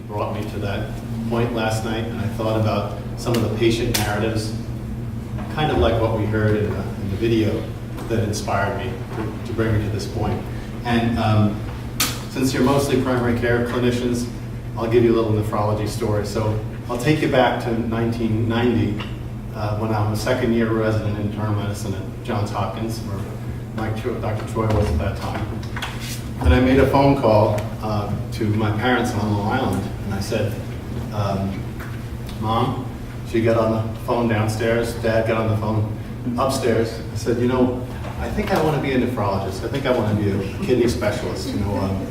brought me to that point last night, and I thought about some of the patient narratives, kind of like what we heard in the video that inspired me to bring me to this point. And since you're mostly primary care clinicians, I'll give you a little nephrology story. So I'll take you back to 1990 when I was a second-year resident in internal medicine at Johns Hopkins, where Dr. Troy was at that time. And I made a phone call to my parents on Long Island, and I said, Mom, she got on the phone downstairs, Dad got on the phone upstairs. I said, you know, I think I want to be a nephrologist. I think I want to be a kidney specialist. You know,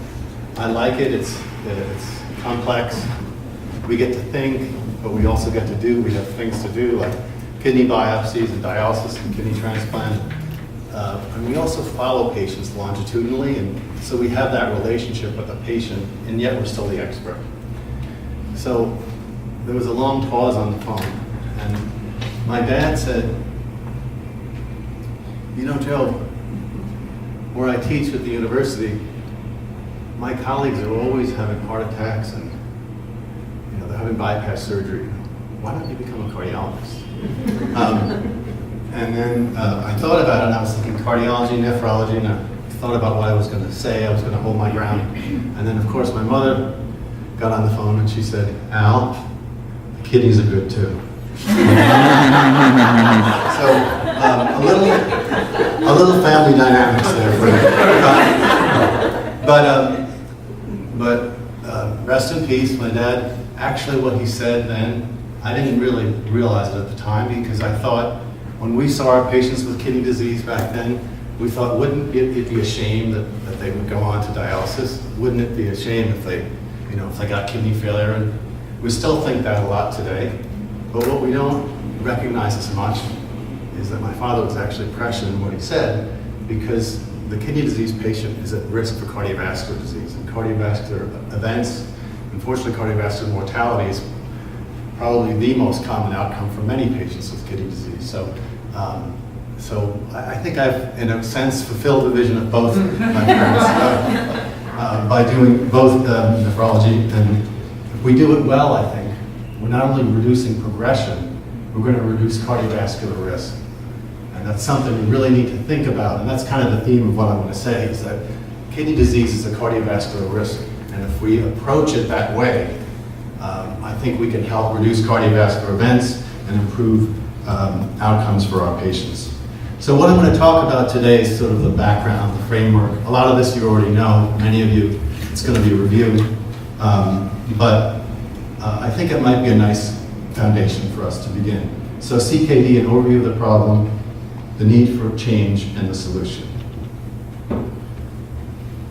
I like it. It's complex. We get to think, but we also get to do. We have things to do like kidney biopsies and dialysis and kidney transplant. And we also follow patients longitudinally, and so we have that relationship with the patient, and yet we're still the expert. So there was a long pause on the phone, and my dad said, you know, Joe, where I teach at the university, my colleagues are always having heart attacks and, you know, they're having bypass surgery. Why don't you become a cardiologist? And then I thought about it, and I was thinking cardiology, nephrology, and I thought about what I was going to say. I was going to hold my ground. And then, of course, my mother got on the phone and she said, Al, the kidneys are good too. So a little family dynamics there for me. But rest in peace, my dad. Actually, what he said then, I didn't really realize it at the time, because I thought when we saw our patients with kidney disease back then, we thought, wouldn't it be a shame that they would go on to dialysis? Wouldn't it be a shame if they, you know, if they got kidney failure? And we still think that a lot today. But what we don't recognize as much is that my father was actually prescient in what he said, because the kidney disease patient is at risk for cardiovascular disease. And cardiovascular events, unfortunately, cardiovascular mortality is probably the most common outcome for many patients with kidney disease. So I think I've, in a sense, fulfilled the vision of both my parents by doing both nephrology. And if we do it well, I think, we're not only reducing progression, we're going to reduce cardiovascular risk. And that's something we really need to think about. And that's kind of the theme of what I'm going to say, is that kidney disease is a cardiovascular risk. And if we approach it that way, I think we can help reduce cardiovascular events and improve outcomes for our patients. So what I'm going to talk about today is sort of the background, the framework. A lot of this you already know, many of you, it's going to be reviewed. But I think it might be a nice foundation for us to begin. So CKD, an overview of the problem, the need for change, and the solution.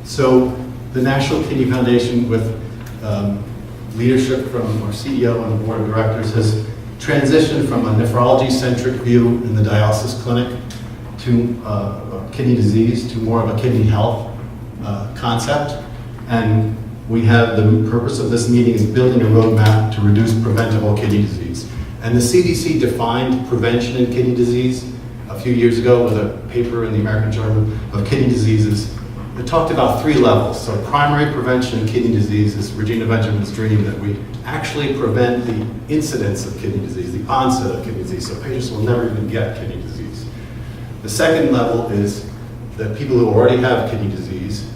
So the National Kidney Foundation, with leadership from our CEO and the board of directors, has transitioned from a nephrology-centric view in the dialysis clinic to kidney disease, to more of a kidney health concept. And we have the purpose of this meeting is building a roadmap to reduce preventable kidney disease. And the CDC defined prevention in kidney disease a few years ago with a paper in the American Journal of Kidney Diseases. It talked about 3 levels. So primary prevention in kidney disease is Regina Benjamin's dream, that we actually prevent the incidence of kidney disease, the onset of kidney disease, so patients will never even get kidney disease. The second level is that people who already have kidney disease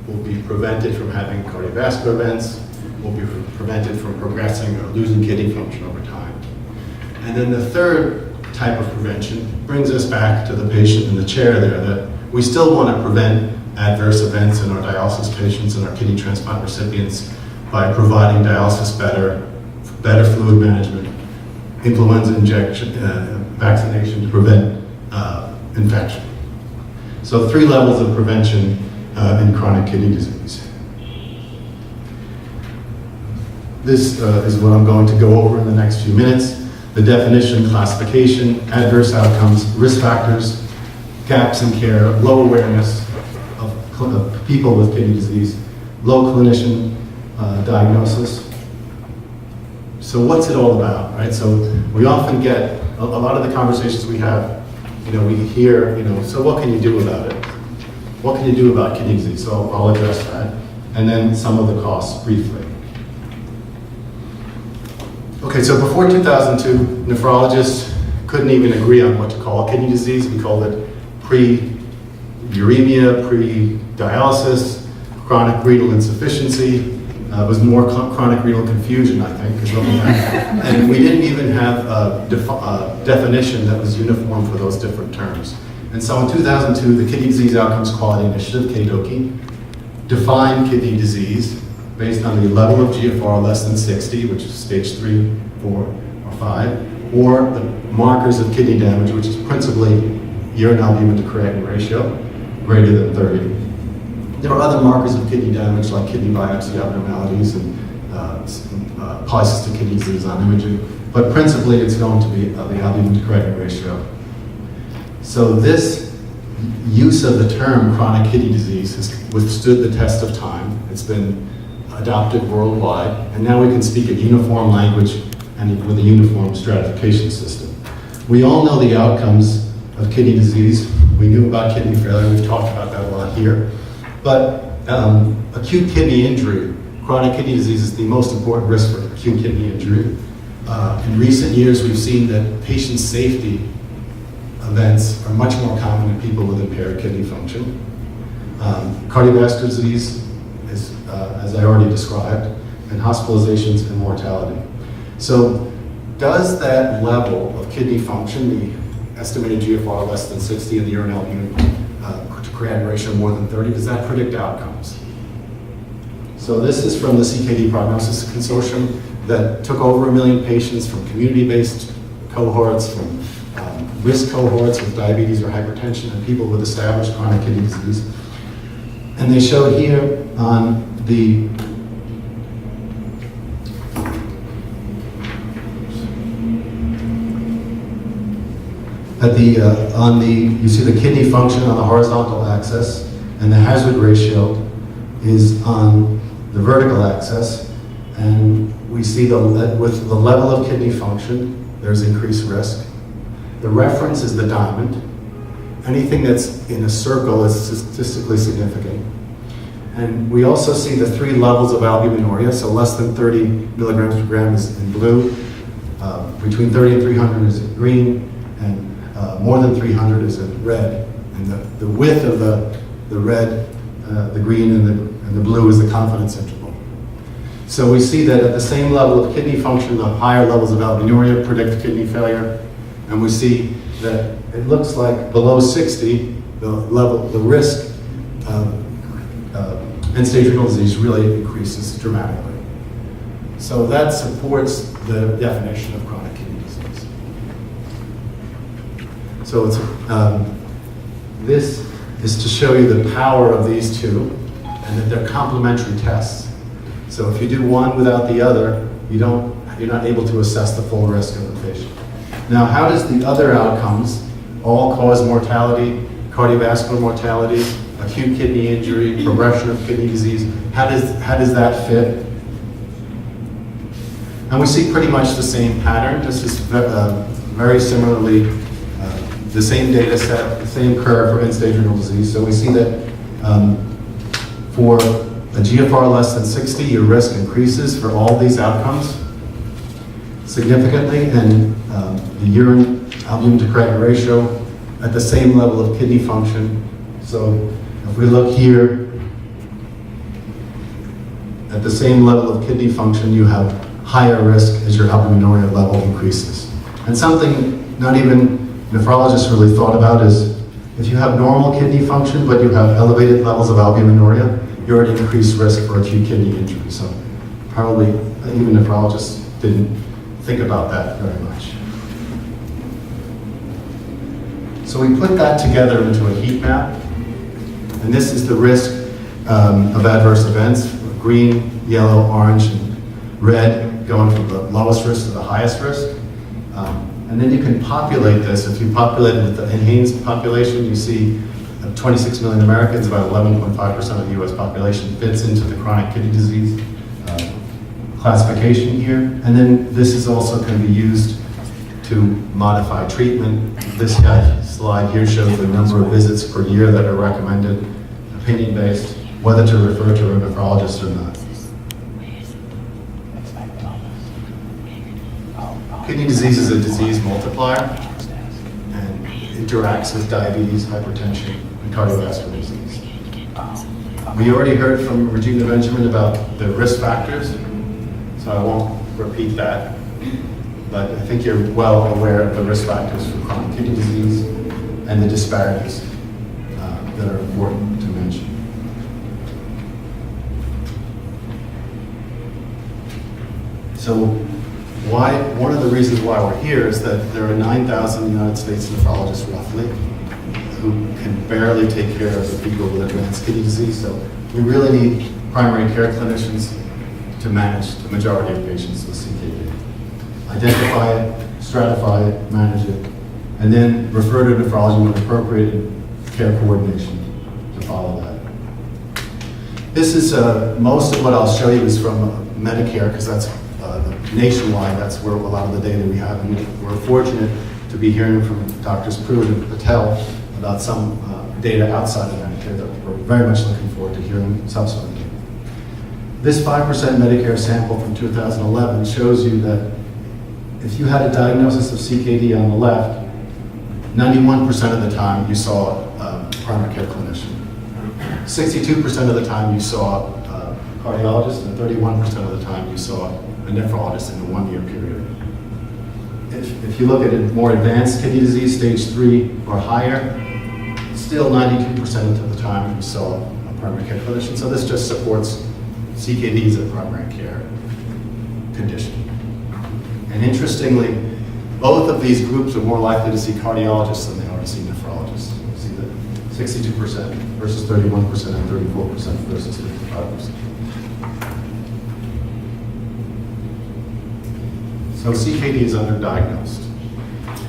will be prevented from having cardiovascular events, will be prevented from progressing or losing kidney function over time. And then the third type of prevention brings us back to the patient in the chair there, that we still want to prevent adverse events in our dialysis patients and our kidney transplant recipients by providing dialysis better fluid management, influenza injection, vaccination to prevent infection. So 3 levels of prevention in chronic kidney disease. This is what I'm going to go over in the next few minutes. The definition, classification, adverse outcomes, risk factors, gaps in care, low awareness of people with kidney disease, low clinician diagnosis. So what's it all about, right? So we often get, a lot of the conversations we have, you know, we hear, you know, so what can you do about it? What can you do about kidney disease? So I'll address that. And then some of the costs briefly. Okay, so before 2002, nephrologists couldn't even agree on what to call kidney disease. We called it pre-uremia, pre-dialysis, chronic renal insufficiency. It was more chronic renal confusion, I think, is what we had. And we didn't even have a definition that was uniform for those different terms. And so in 2002, the Kidney Disease Outcomes Quality Initiative, KDOQI, defined kidney disease based on the level of GFR less than 60, which is stage 3, 4, or 5, or the markers of kidney damage, which is principally urine albumin to creatinine ratio, greater than 30. There are other markers of kidney damage like kidney biopsy abnormalities and polycystic kidney disease on imaging, but principally it's going to be the albumin to creatinine ratio. So this use of the term chronic kidney disease has withstood the test of time. It's been adopted worldwide, and now we can speak a uniform language and with a uniform stratification system. We all know the outcomes of kidney disease. We knew about kidney failure. We've talked about that a lot here. But acute kidney injury, chronic kidney disease is the most important risk for acute kidney injury. In recent years, we've seen that patient safety events are much more common in people with impaired kidney function. Cardiovascular disease is, as I already described, and hospitalizations and mortality. So does that level of kidney function, the estimated GFR less than 60 and the urine albumin to creatinine ratio more than 30, does that predict outcomes? So this is from the CKD Prognosis Consortium that took over 1 million patients from community-based cohorts, from risk cohorts with diabetes or hypertension, and people with established chronic kidney disease. And they showed here on the you see the kidney function on the horizontal axis, and the hazard ratio is on the vertical axis. And we see with the level of kidney function, there's increased risk. The reference is the diamond. Anything that's in a circle is statistically significant. And we also see the 3 levels of albuminuria, so less than 30 milligrams per gram is in blue, between 30 and 300 is in green, and more than 300 is in red. And the width of the red, the green, and the blue is the confidence interval. So we see that at the same level of kidney function, the higher levels of albuminuria predict kidney failure. And we see that it looks like below 60, the risk of end-stage renal disease really increases dramatically. So that supports the definition of chronic kidney disease. So it's, this is to show you the power of these two, and that they're complementary tests. So if you do one without the other, you're not able to assess the full risk of the patient. Now, how does the other outcomes, all-cause mortality, cardiovascular mortality, acute kidney injury, progression of kidney disease, how does that fit? And we see pretty much the same pattern. This is very similarly the same data set, the same curve for end-stage renal disease. So we see that for a GFR less than 60, your risk increases for all these outcomes significantly, and the urine albumin to creatinine ratio at the same level of kidney function. So if we look here, at the same level of kidney function, you have higher risk as your albuminuria level increases. And something not even nephrologists really thought about is if you have normal kidney function, but you have elevated levels of albuminuria, you're at increased risk for acute kidney injury. So probably even nephrologists didn't think about that very much. So we put that together into a heat map, and this is the risk of adverse events: green, yellow, orange, and red, going from the lowest risk to the highest risk. And then you can populate this. If you populate it with the enhanced population, you see 26 million Americans, about 11.5% of the US population fits into the chronic kidney disease classification here. And then this is also can be used to modify treatment. This slide here shows the number of visits per year that are recommended, opinion-based, whether to refer to a nephrologist or not. Kidney disease is a disease multiplier and interacts with diabetes, hypertension, and cardiovascular disease. We already heard from Regina Benjamin about the risk factors, so I won't repeat that. But I think you're well aware of the risk factors for chronic kidney disease and the disparities that are important to mention. So one of the reasons why we're here is that there are 9,000 United States nephrologists roughly who can barely take care of the people with advanced kidney disease. So we really need primary care clinicians to manage the majority of patients with CKD. Identify it, stratify it, manage it, and then refer to nephrology with appropriate care coordination to follow that. This is most of what I'll show you is from Medicare, because that's nationwide, that's where a lot of the data we have, and we're fortunate to be hearing from Drs. Pruitt and Patel about some data outside of Medicare that we're very much looking forward to hearing subsequently. This 5% Medicare sample from 2011 shows you that if you had a diagnosis of CKD on the left, 91% of the time you saw a primary care clinician. 62% of the time you saw a cardiologist, and 31% of the time you saw a nephrologist in a 1-year period. If you look at it, more advanced kidney disease, stage 3 or higher, still 92% of the time you saw a primary care clinician. So this just supports CKD as a primary care condition. And interestingly, both of these groups are more likely to see cardiologists than they are to see nephrologists. See that 62% versus 31% and 34% versus 55%. So CKD is underdiagnosed.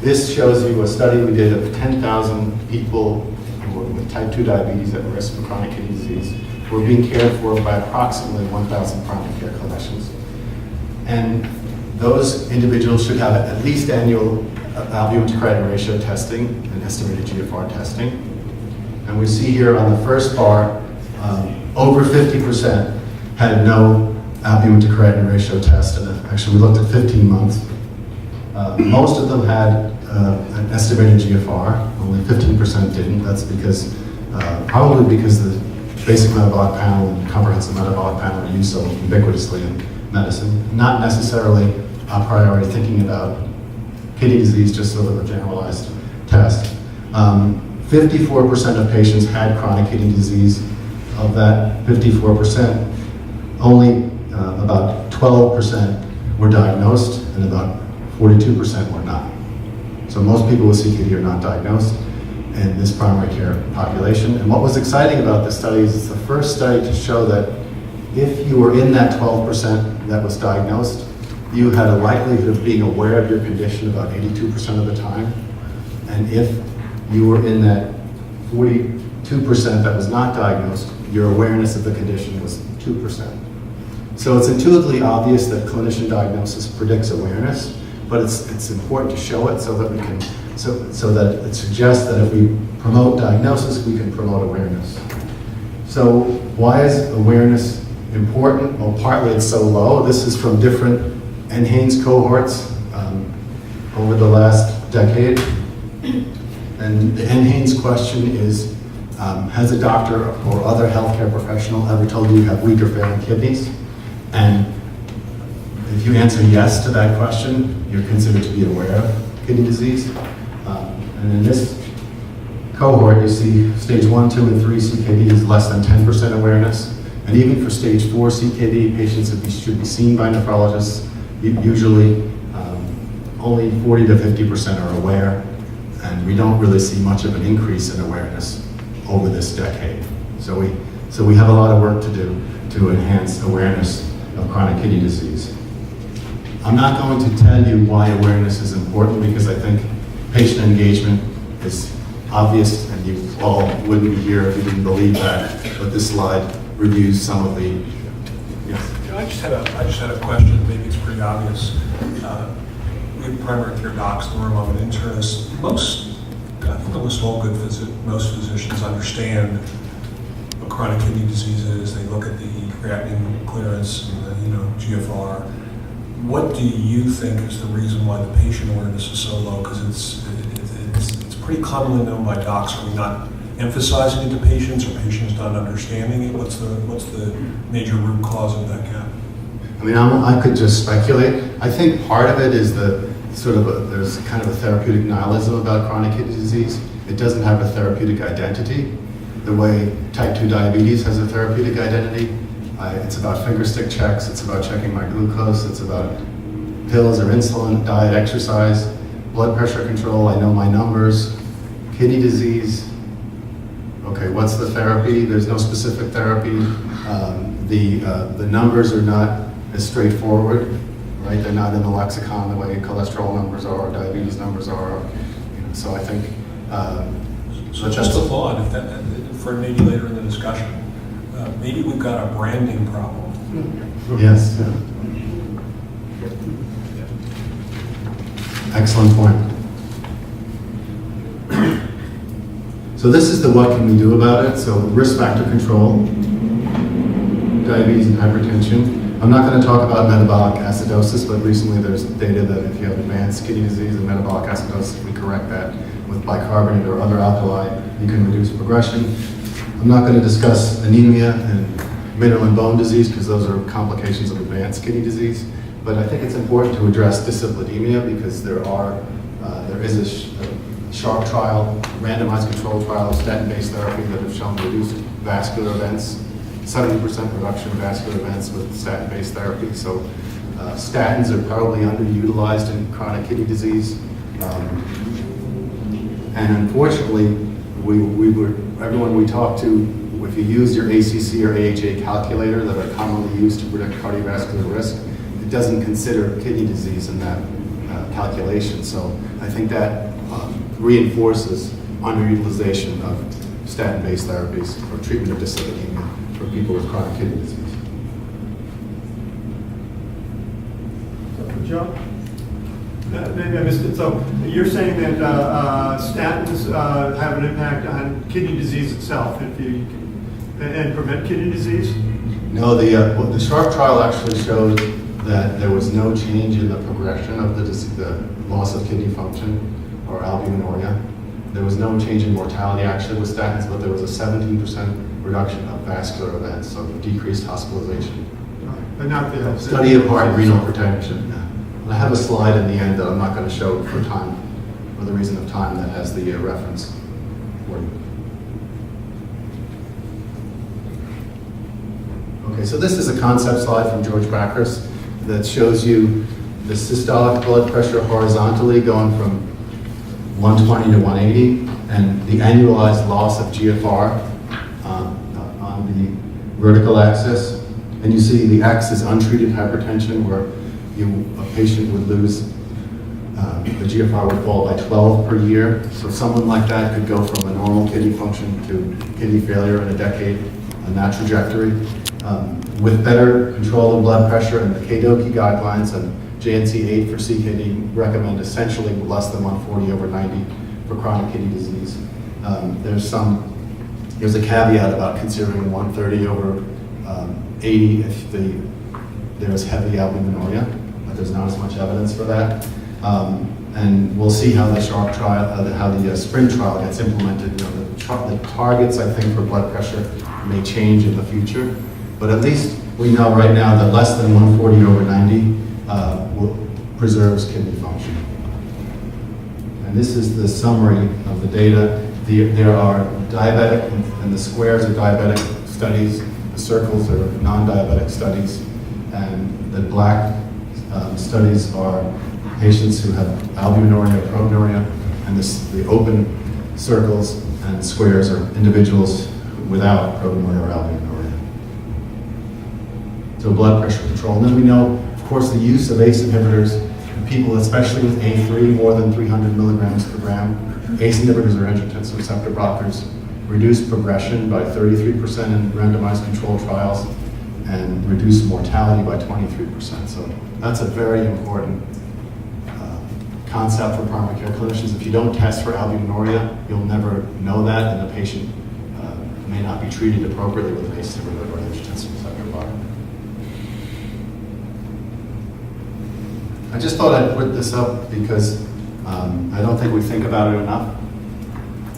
This shows you a study we did of 10,000 people who were with type 2 diabetes at risk for chronic kidney disease who were being cared for by approximately 1,000 primary care clinicians. And those individuals should have at least annual albumin to creatinine ratio testing and estimated GFR testing. And we see here on the first bar, over 50% had no albumin to creatinine ratio test, and actually we looked at 15 months. Most of them had an estimated GFR, only 15% didn't. That's because, probably because the basic metabolic panel and comprehensive metabolic panel are used so ubiquitously in medicine, not necessarily a priori thinking about kidney disease just sort of a generalized test. 54% of patients had chronic kidney disease. Of that 54%, only about 12% were diagnosed and about 42% were not. So most people with CKD are not diagnosed in this primary care population. And what was exciting about this study is it's the first study to show that if you were in that 12% that was diagnosed, you had a likelihood of being aware of your condition about 82% of the time. And if you were in that 42% that was not diagnosed, your awareness of the condition was 2%. So it's intuitively obvious that clinician diagnosis predicts awareness, but it's important to show it so that we can, so that it suggests that if we promote diagnosis, we can promote awareness. So why is awareness important? Well, partly it's so low. This is from different NHANES cohorts over the last decade. And the NHANES question is, has a doctor or other healthcare professional ever told you you have weak or failing kidneys? And if you answer yes to that question, you're considered to be aware of kidney disease. And in this cohort, you see stage 1, 2, and 3 CKD is less than 10% awareness. And even for stage 4 CKD, patients should be seen by nephrologists. Usually, only 40 to 50% are aware, and we don't really see much of an increase in awareness over this decade. So we have a lot of work to do to enhance awareness of chronic kidney disease. I'm not going to tell you why awareness is important because I think patient engagement is obvious and you all wouldn't be here if you didn't believe that, but this slide reviews some of the, yes. I just had a question, maybe it's pretty obvious. We have primary care docs in the room, I'm an internist. I think almost all most physicians understand what chronic kidney disease is. They look at the creatinine clearance and the GFR. What do you think is the reason why the patient awareness is so low? Because it's pretty commonly known by docs. Are we not emphasizing it to patients, or patients not understanding it? What's the major root cause of that gap? I mean, I could just speculate. I think part of it is there's kind of a therapeutic nihilism about chronic kidney disease. It doesn't have a therapeutic identity the way type 2 diabetes has a therapeutic identity. It's about finger stick checks, it's about checking my glucose, it's about pills or insulin, diet, exercise, blood pressure control, I know my numbers. Kidney disease, okay, what's the therapy? There's no specific therapy. The numbers are not as straightforward, right? They're not in the lexicon the way cholesterol numbers are, or diabetes numbers are. So I think. So just a thought, if that, for maybe later in the discussion, maybe we've got a branding problem. Yes. Yeah. Excellent point. So this is the what can we do about it. So risk factor control, diabetes and hypertension. I'm not going to talk about metabolic acidosis, but recently there's data that if you have advanced kidney disease and metabolic acidosis, we correct that with bicarbonate or other alkali, you can reduce progression. I'm not going to discuss anemia and mineral and bone disease because those are complications of advanced kidney disease. But I think it's important to address dyslipidemia because there is a sharp trial, randomized control trial of statin-based therapy that have shown reduced vascular events, 70% reduction in vascular events with statin-based therapy. So statins are probably underutilized in chronic kidney disease. And unfortunately, everyone we talk to, if you use your ACC or AHA calculator that are commonly used to predict cardiovascular risk, it doesn't consider kidney disease in that calculation. So I think that reinforces underutilization of statin-based therapies for treatment of dyslipidemia for people with chronic kidney disease. Dr. Joe? Maybe I missed it. So you're saying that statins have an impact on kidney disease itself and prevent kidney disease? No, the SHARP trial actually showed that there was no change in the progression of the loss of kidney function or albuminuria. There was no change in mortality actually with statins, but there was a 17% reduction of vascular events, so decreased hospitalization. But not the Study of heart renal protection. And I have a slide in the end that I'm not going to show for the reason of time, that has the reference for you. Okay, so this is a concept slide from George Bacchus that shows you the systolic blood pressure horizontally going from 120 to 180, and the annualized loss of GFR on the vertical axis. And you see the X is untreated hypertension, where a patient would lose, the GFR would fall by 12 per year. So someone like that could go from a normal kidney function to kidney failure in a decade on that trajectory. With better control of blood pressure, and the KDOQI guidelines and JNC8 for CKD recommend essentially less than 140/90 for chronic kidney disease. There's a caveat about considering 130/80 if there is heavy albuminuria, but there's not as much evidence for that. And we'll see how the SHARP trial, how the SPRINT trial gets implemented. The targets, I think, for blood pressure may change in the future, but at least we know right now that less than 140/90 preserves kidney function. And this is the summary of the data. There are diabetic, and the squares are diabetic studies, the circles are non-diabetic studies, and the black studies are patients who have albuminuria, proteinuria, and the open circles and squares are individuals without proteinuria or albuminuria. So blood pressure control. And then we know, of course, the use of ACE inhibitors in people, especially with A3, more than 300 milligrams per gram. ACE inhibitors are angiotensin receptor blockers, reduce progression by 33% in randomized controlled trials, and reduce mortality by 23%. So that's a very important concept for primary care clinicians. If you don't test for albuminuria, you'll never know that, and the patient may not be treated appropriately with an ACE inhibitor or angiotensin receptor blocker. I just thought I'd put this up because I don't think we think about it enough.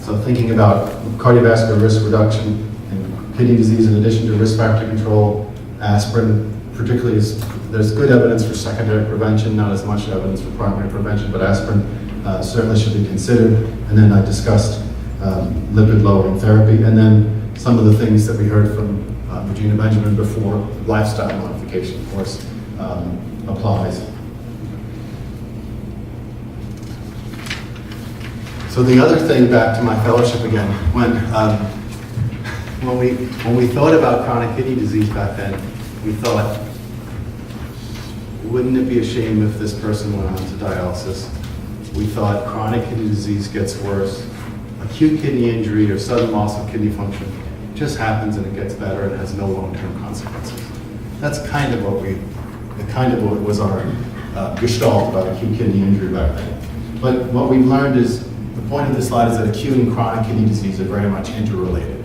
So thinking about cardiovascular risk reduction and kidney disease in addition to risk factor control, aspirin particularly there's good evidence for secondary prevention, not as much evidence for primary prevention, but aspirin certainly should be considered. And then I discussed lipid lowering therapy, and then some of the things that we heard from Regina Benjamin before, lifestyle modification, of course, applies. So the other thing, back to my fellowship again, when we thought about chronic kidney disease back then, we thought, wouldn't it be a shame if this person went on to dialysis? We thought chronic kidney disease gets worse. Acute kidney injury or sudden loss of kidney function just happens and it gets better and has no long-term consequences. That's kind of what was our gestalt about acute kidney injury back then. But what we've learned is, the point of this slide is that acute and chronic kidney disease are very much interrelated.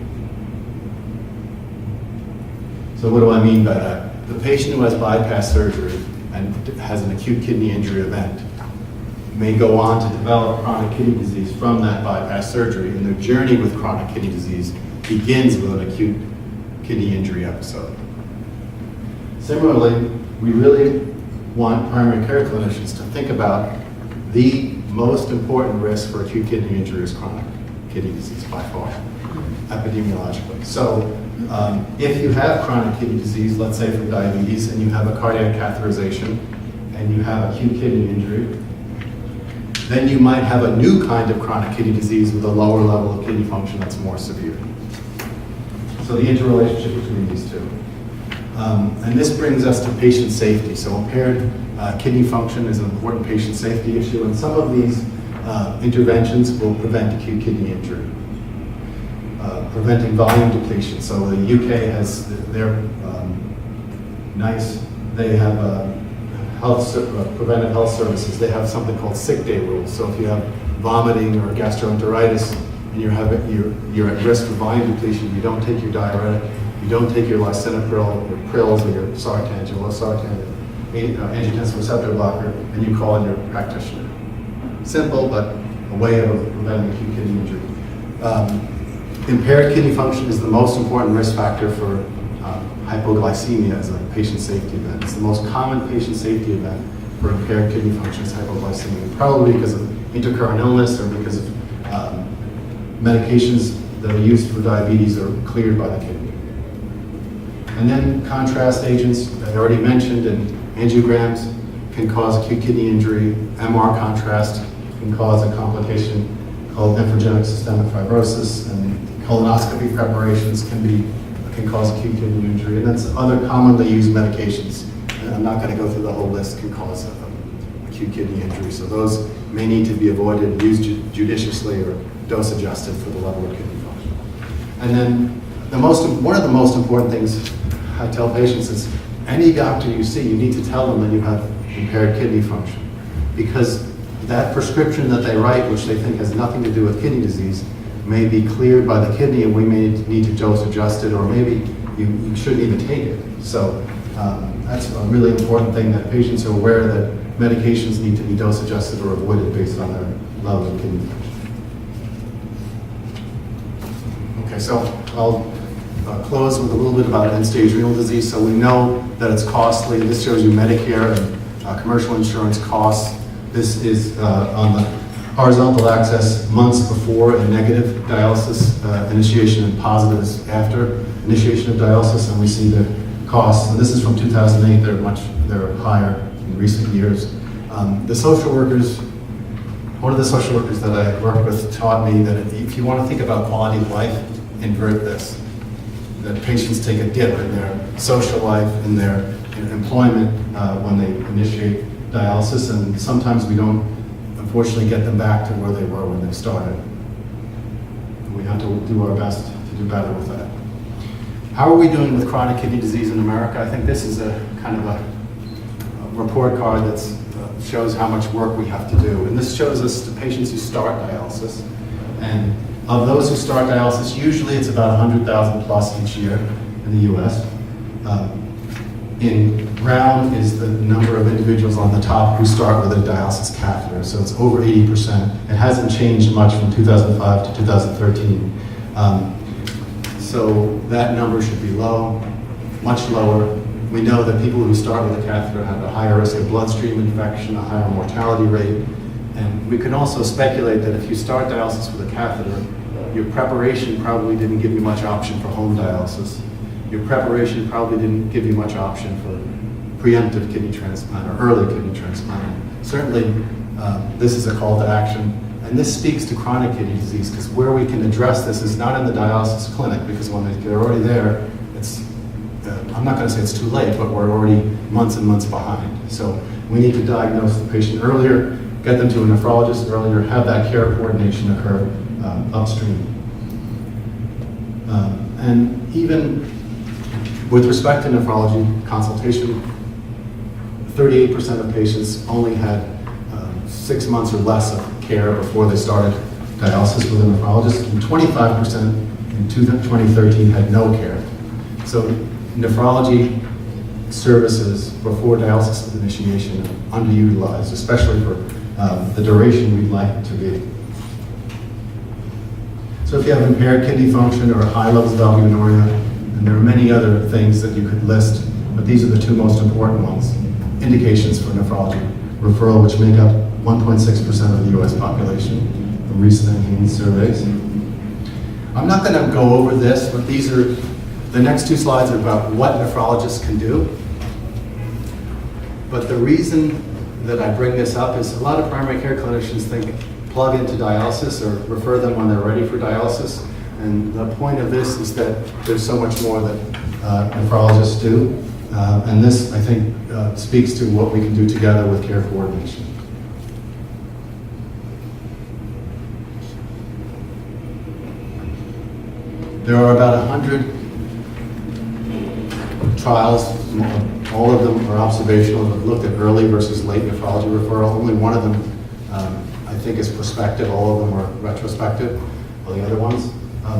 So what do I mean by that? The patient who has bypass surgery and has an acute kidney injury event may go on to develop chronic kidney disease from that bypass surgery, and their journey with chronic kidney disease begins with an acute kidney injury episode. Similarly, we really want primary care clinicians to think about the most important risk for acute kidney injury is chronic kidney disease by far, epidemiologically. So if you have chronic kidney disease, let's say for diabetes, and you have a cardiac catheterization, and you have acute kidney injury, then you might have a new kind of chronic kidney disease with a lower level of kidney function that's more severe. So the interrelationship between these two. And this brings us to patient safety. So impaired kidney function is an important patient safety issue, and some of these interventions will prevent acute kidney injury. Preventing volume depletion. So the UK has their they have preventive health services. They have something called sick day rules. So if you have vomiting or gastroenteritis and you're at risk for volume depletion, you don't take your diuretic, you don't take your lisinopril, your Prils, or your Sartan, your losartan, angiotensin receptor blocker, and you call in your practitioner. Simple, but a way of preventing acute kidney injury. Impaired kidney function is the most important risk factor for hypoglycemia as a patient safety event. It's the most common patient safety event for impaired kidney function is hypoglycemia, probably because of intercurrent illness or because of medications that are used for diabetes are cleared by the kidney. And then contrast agents, I already mentioned, and angiograms can cause acute kidney injury. MR contrast can cause a complication called nephrogenic systemic fibrosis, and colonoscopy preparations can cause acute kidney injury, and that's other commonly used medications. And I'm not going to go through the whole list, can cause acute kidney injury. So those may need to be avoided, used judiciously, or dose adjusted for the level of kidney function. And then one of the most important things I tell patients is any doctor you see, you need to tell them that you have impaired kidney function, because that prescription that they write, which they think has nothing to do with kidney disease, may be cleared by the kidney and we may need to dose adjust it, or maybe you shouldn't even take it. So that's a really important thing, that patients are aware that medications need to be dose adjusted or avoided based on their level of kidney function. Okay, so I'll close with a little bit about end-stage renal disease. So we know that it's costly. This shows you Medicare and commercial insurance costs. This is on the horizontal axis months before a negative dialysis initiation and positives after initiation of dialysis, and we see the costs. And this is from 2008. They're higher in recent years. The social workers, one of the social workers that I worked with taught me that if you want to think about quality of life, invert this. That patients take a dip in their social life, in their employment when they initiate dialysis, and sometimes we don't, unfortunately, get them back to where they were when they started. We have to do our best to do better with that. How are we doing with chronic kidney disease in America? I think this is a kind of a report card that shows how much work we have to do. And this shows us the patients who start dialysis. And of those who start dialysis, usually it's about 100,000 plus each year in the US. in brown is the number of individuals on the top who start with a dialysis catheter. So it's over 80%. It hasn't changed much from 2005 to 2013. So that number should be low, much lower. We know that people who start with a catheter have a higher risk of bloodstream infection, a higher mortality rate. And we can also speculate that if you start dialysis with a catheter, your preparation probably didn't give you much option for home dialysis. Your preparation probably didn't give you much option for preemptive kidney transplant or early kidney transplant. Certainly, this is a call to action. And this speaks to chronic kidney disease, because where we can address this is not in the dialysis clinic, because when they're already there, it's, I'm not going to say it's too late, but we're already months and months behind. So we need to diagnose the patient earlier, get them to a nephrologist earlier, have that care coordination occur upstream. And even with respect to nephrology consultation, 38% of patients only had 6 months or less of care before they started dialysis with a nephrologist, and 25% in 2013 had no care. So nephrology services before dialysis initiation are underutilized, especially for the duration we'd like it to be. So if you have impaired kidney function or high levels of albuminuria, and there are many other things that you could list, but these are the two most important ones. Indications for nephrology referral, which make up 1.6% of the US population from recent enhanced surveys. I'm not going to go over this, but these are, the next two slides are about what nephrologists can do. But the reason that I bring this up is a lot of primary care clinicians think plug into dialysis or refer them when they're ready for dialysis. And the point of this is that there's so much more that nephrologists do. And this, I think, speaks to what we can do together with care coordination. There are about 100 trials, all of them are observational, that have looked at early versus late nephrology referral. Only one of them, I think, is prospective. All of them are retrospective, all the other ones.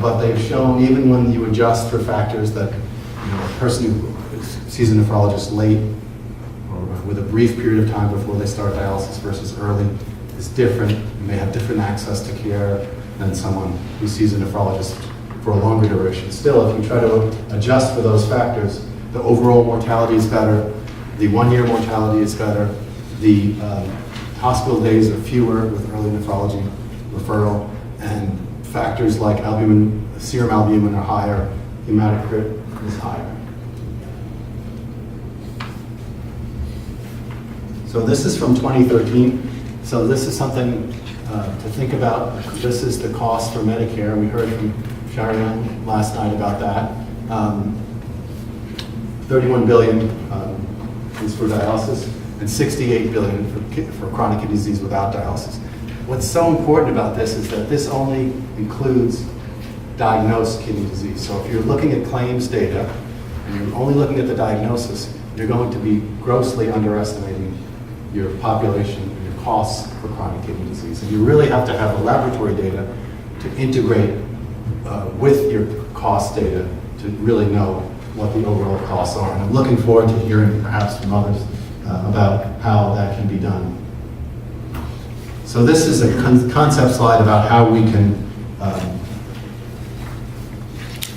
But they've shown, even when you adjust for factors that, a person who sees a nephrologist late or with a brief period of time before they start dialysis versus early is different. You may have different access to care than someone who sees a nephrologist for a longer duration. Still, if you try to adjust for those factors, the overall mortality is better, the one-year mortality is better, the hospital days are fewer with early nephrology referral, and factors like albumin, serum albumin are higher, hematocrit is higher. So this is from 2013. So this is something to think about. This is the cost for Medicare. We heard from Sharian last night about that. 31 billion is for dialysis, and 68 billion for chronic kidney disease without dialysis. What's so important about this is that this only includes diagnosed kidney disease. So if you're looking at claims data, and you're only looking at the diagnosis, you're going to be grossly underestimating your population and your costs for chronic kidney disease. And you really have to have the laboratory data to integrate with your cost data to really know what the overall costs are. And I'm looking forward to hearing perhaps from others about how that can be done. So this is a concept slide about how we can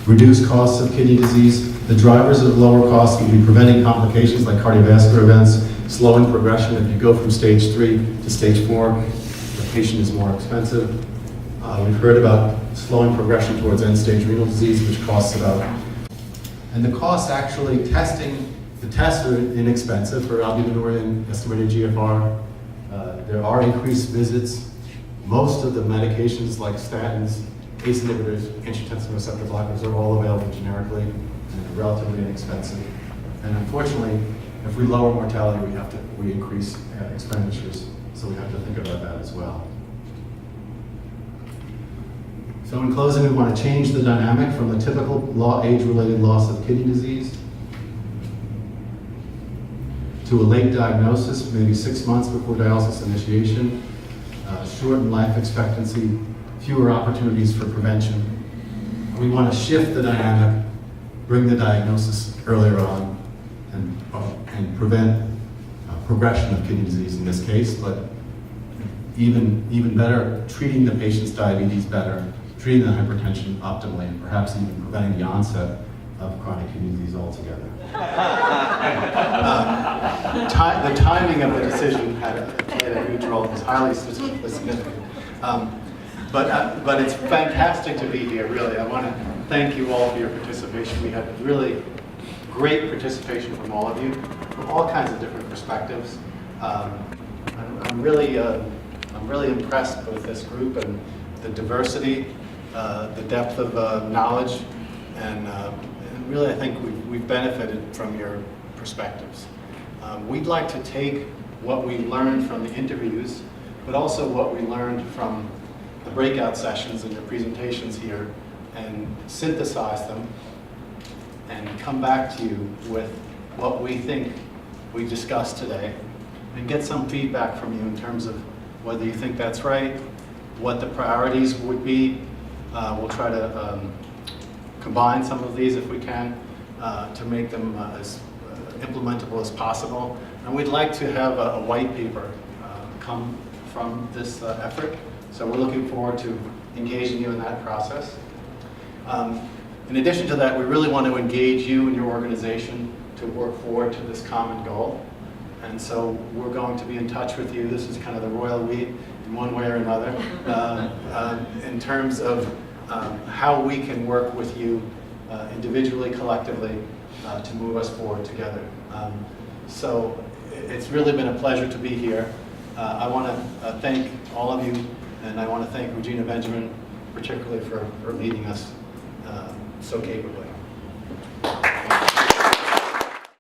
reduce costs of kidney disease. The drivers of lower costs would be preventing complications like cardiovascular events, slowing progression. If you go from stage 3 to stage 4, the patient is more expensive. We've heard about slowing progression towards end-stage renal disease, which costs about, and the costs actually testing, the tests are inexpensive for albuminuria and estimated GFR. There are increased visits. Most of the medications like statins, ACE inhibitors, angiotensin receptor blockers are all available generically and are relatively inexpensive. And unfortunately, if we lower mortality, we increase expenditures. So we have to think about that as well. So in closing, we want to change the dynamic from the typical age-related loss of kidney disease to a late diagnosis, maybe 6 months before dialysis initiation, shortened life expectancy, fewer opportunities for prevention. We want to shift the dynamic, bring the diagnosis earlier on, and prevent progression of kidney disease in this case, but even better, treating the patient's diabetes better, treating the hypertension optimally, and perhaps even preventing the onset of chronic kidney disease altogether. The timing of the decision played a huge role. It was highly statistically significant. But it's fantastic to be here, really. I want to thank you all for your participation. We had really great participation from all of you, from all kinds of different perspectives. I'm really impressed with this group and the diversity, the depth of knowledge, and really I think we've benefited from your perspectives. We'd like to take what we learned from the interviews, but also what we learned from the breakout sessions and your presentations here, and synthesize them and come back to you with what we think we discussed today, and get some feedback from you in terms of whether you think that's right, what the priorities would be. We'll try to combine some of these if we can to make them as implementable as possible. And we'd like to have a white paper come from this effort. So we're looking forward to engaging you in that process. In addition to that, we really want to engage you and your organization to work forward to this common goal. And so we're going to be in touch with you. This is kind of the royal we in one way or another in terms of how we can work with you individually, collectively, to move us forward together. So it's really been a pleasure to be here. I want to thank all of you, and I want to thank Regina Benjamin particularly for leading us so capably.